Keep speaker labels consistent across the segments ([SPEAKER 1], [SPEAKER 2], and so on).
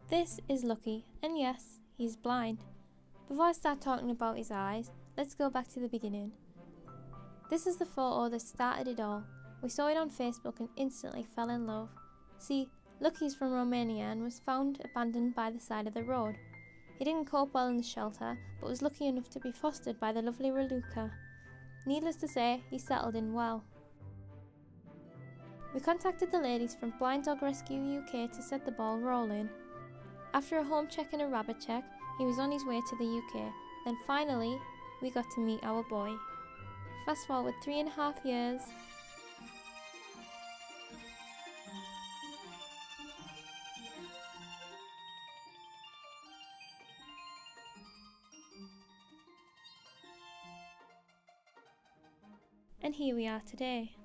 [SPEAKER 1] This is Lucky, and yes, he's blind. Before I start talking about his eyes, let's go back to the beginning. This is the photo that started it all. We saw it on Facebook and instantly fell in love. See, Lucky's from Romania and was found abandoned by the side of the road. He didn't cope well in the shelter, but was lucky enough to be fostered by the lovely Raluca. Needless to say, he settled in well. We contacted the ladies from Blind Dog Rescue UK to set the ball rolling. After a home check and a rabbit check, he was on his way to the UK. Then finally, we got to meet our boy. Fast forward 3.5 years. And here we are today.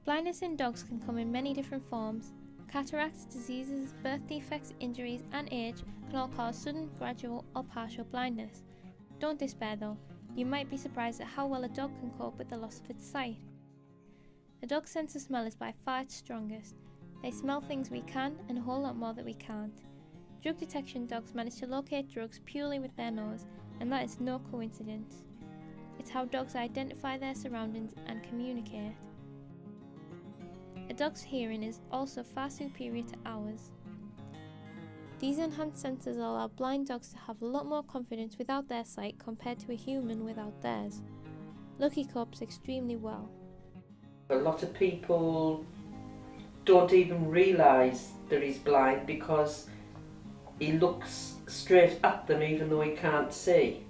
[SPEAKER 1] Blindness in dogs can come in many different forms. Cataracts, diseases, birth defects, injuries and age can all cause sudden, gradual or partial blindness. Don't despair though, you might be surprised at how well a dog can cope with the loss of its sight. A dog's sense of smell is by far its strongest. They smell things we can and a whole lot more that we can't. Drug detection dogs manage to locate drugs purely with their nose, and that is no coincidence. It's how dogs identify their surroundings and communicate. A dog's hearing is also far superior to ours. These enhanced senses allow blind dogs to have a lot more confidence without their sight compared to a human without theirs. Lucky copes extremely well.
[SPEAKER 2] A lot of people don't even realise that he's blind because he looks straight at them even though he can't see.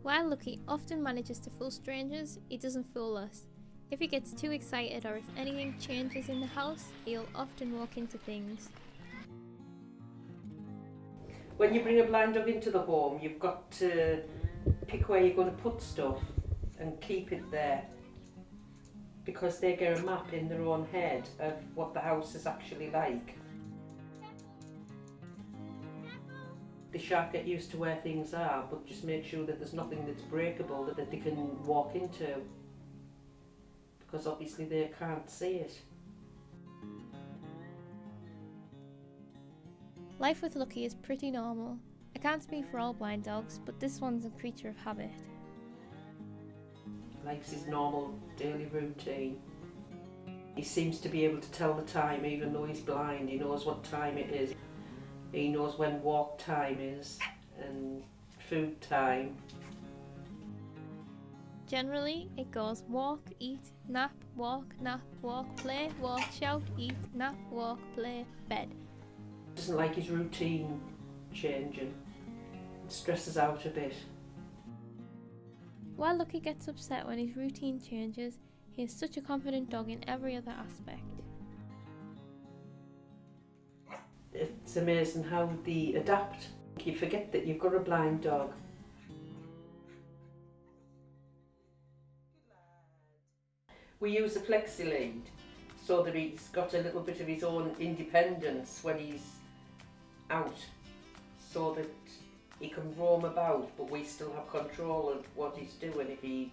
[SPEAKER 1] While Lucky often manages to fool strangers, he doesn't fool us. If he gets too excited or if anything changes in the house, he'll often walk into things.
[SPEAKER 2] When you bring a blind dog into the home, you've got to pick where you're going to put stuff and keep it there, because they get a map in their own head of what the house is actually like. They shan't get used to where things are, but just make sure that there's nothing that's breakable that they can walk into, because obviously they can't see it.
[SPEAKER 1] Life with Lucky is pretty normal. I can't speak for all blind dogs, but this one's a creature of habit.
[SPEAKER 2] Life's his normal daily routine. He seems to be able to tell the time even though he's blind. He knows what time it is. He knows when walk time is and food time.
[SPEAKER 1] Generally, it goes walk, eat, nap, walk, play, walk, shout, eat, nap, walk, play, bed.
[SPEAKER 2] Doesn't like his routine changing. It stresses out a bit.
[SPEAKER 1] While Lucky gets upset when his routine changes, he is such a confident dog in every other aspect.
[SPEAKER 2] It's amazing how they adapt. You forget that you've got a blind dog. We use a flexi lead so that he's got a little bit of his own independence when he's out, so that he can roam about, but we still have control of what he's doing if he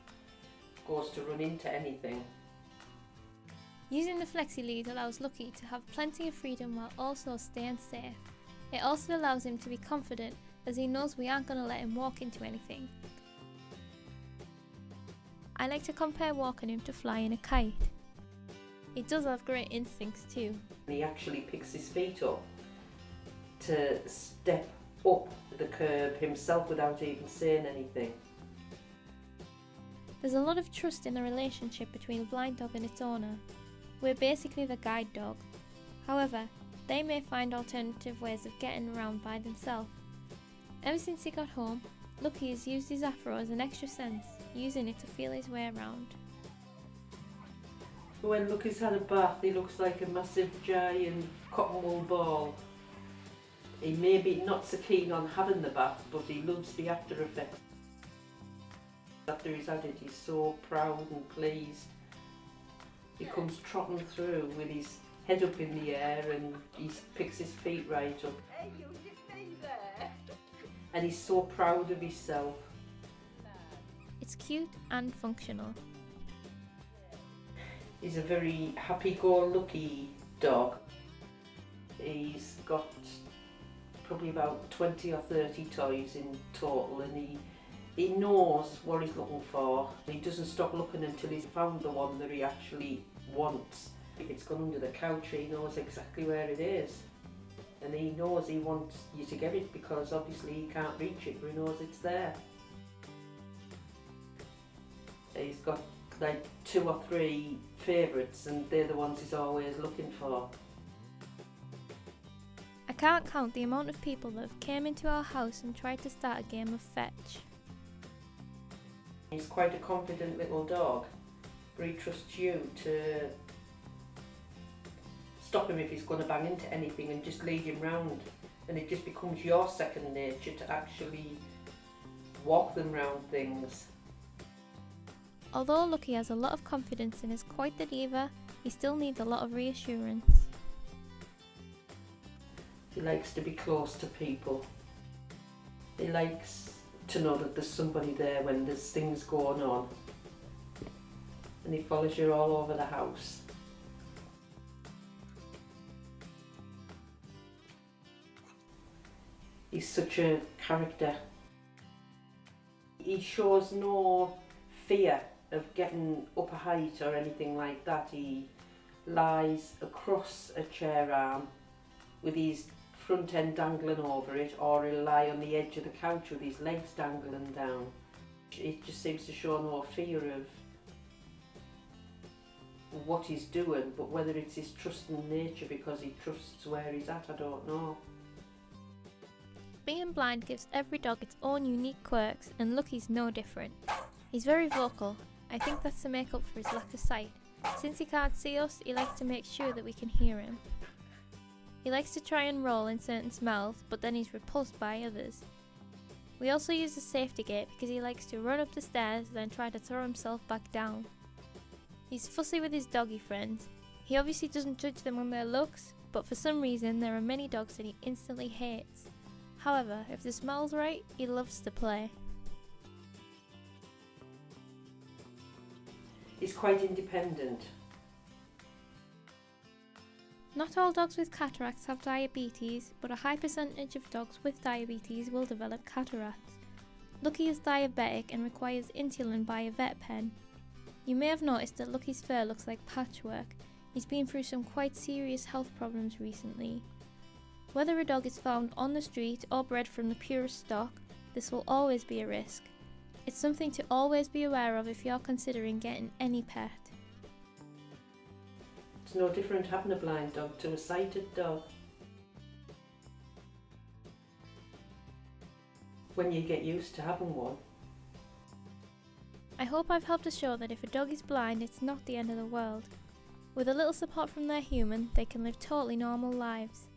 [SPEAKER 2] goes to run into anything.
[SPEAKER 1] Using the flexi lead allows Lucky to have plenty of freedom while also staying safe. It also allows him to be confident, as he knows we aren't going to let him walk into anything. I like to compare walking him to flying a kite. He does have great instincts too.
[SPEAKER 2] He actually picks his feet up to step up the curb himself without even saying anything.
[SPEAKER 1] There's a lot of trust in the relationship between a blind dog and its owner. We're basically the guide dog. However, they may find alternative ways of getting around by themselves. Ever since he got home, Lucky has used his afro as an extra sense, using it to feel his way around.
[SPEAKER 2] When Lucky's had a bath, he looks like a massive giant cotton wool ball. He may be not so keen on having the bath, but he loves the after effects. After he's had it, he's so proud and pleased. He comes trotting through with his head up in the air and he picks his feet right up.
[SPEAKER 3] Hey, you lift me
[SPEAKER 2] and he's so proud of himself.
[SPEAKER 1] It's cute and functional.
[SPEAKER 2] He's a very happy-go-lucky dog. He's got probably about 20 or 30 toys in total, and he knows what he's looking for. He doesn't stop looking until he's found the one that he actually wants. If it's gone under the couch, he knows exactly where it is. And he knows he wants you to get it because obviously he can't reach it, but he knows it's there. He's got like 2 or 3 favourites, and they're the ones he's always looking for.
[SPEAKER 1] I can't count the amount of people that have came into our house and tried to start a game of fetch.
[SPEAKER 2] He's quite a confident little dog, but he trusts you to stop him if he's going to bang into anything and just lead him round, and it just becomes your second nature to actually walk them round things.
[SPEAKER 1] Although Lucky has a lot of confidence and is quite the diva, he still needs a lot of reassurance.
[SPEAKER 2] He likes to be close to people. He likes to know that there's somebody there when there's things going on. And he follows you all over the house. He's such a character. He shows no fear of getting up a height or anything like that. He lies across a chair arm with his front end dangling over it, or he'll lie on the edge of the couch with his legs dangling down. It just seems to show no fear of what he's doing, but whether it's his trust in nature because he trusts where he's at, I don't know.
[SPEAKER 1] Being blind gives every dog its own unique quirks, and Lucky's no different. He's very vocal. I think that's to make up for his lack of sight. Since he can't see us, he likes to make sure that we can hear him. He likes to try and roll in certain smells, but then he's repulsed by others. We also use a safety gate because he likes to run up the stairs then try to throw himself back down. He's fussy with his doggy friends. He obviously doesn't judge them on their looks, but for some reason there are many dogs that he instantly hates. However, if the smell's right, he loves to play.
[SPEAKER 2] He's quite independent.
[SPEAKER 1] Not all dogs with cataracts have diabetes, but a high percentage of dogs with diabetes will develop cataracts. Lucky is diabetic and requires insulin by a vet pen. You may have noticed that Lucky's fur looks like patchwork. He's been through some quite serious health problems recently. Whether a dog is found on the street or bred from the purest stock, this will always be a risk. It's something to always be aware of if you're considering getting any pet.
[SPEAKER 2] It's no different having a blind dog to a sighted dog. When you get used to having one.
[SPEAKER 1] I hope I've helped to show that if a dog is blind, it's not the end of the world. With a little support from their human, they can live totally normal lives.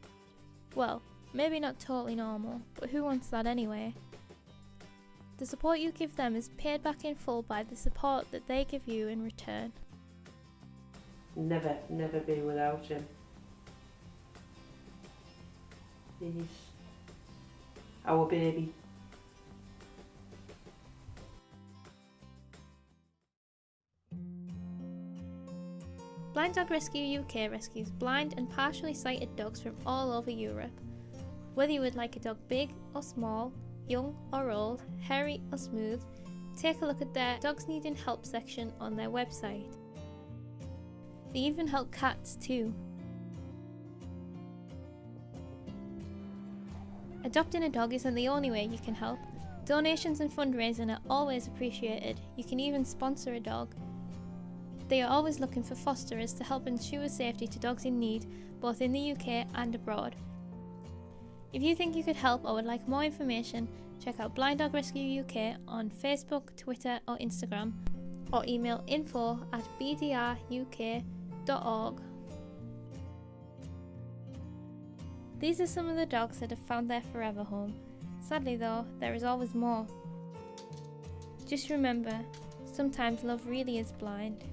[SPEAKER 1] Well, maybe not totally normal, but who wants that anyway? The support you give them is paid back in full by the support that they give you in return.
[SPEAKER 2] Never be without him. He's our baby.
[SPEAKER 1] Blind Dog Rescue UK rescues blind and partially sighted dogs from all over Europe. Whether you would like a dog big or small, young or old, hairy or smooth, take a look at their Dogs Needing Help section on their website. They even help cats too. Adopting a dog isn't the only way you can help. Donations and fundraising are always appreciated. You can even sponsor a dog. They are always looking for fosterers to help ensure safety to dogs in need, both in the UK and abroad. If you think you could help or would like more information, check out Blind Dog Rescue UK on Facebook, Twitter or Instagram, or email info@bdruk.org. These are some of the dogs that have found their forever home. Sadly though, there is always more. Just remember, sometimes love really is blind.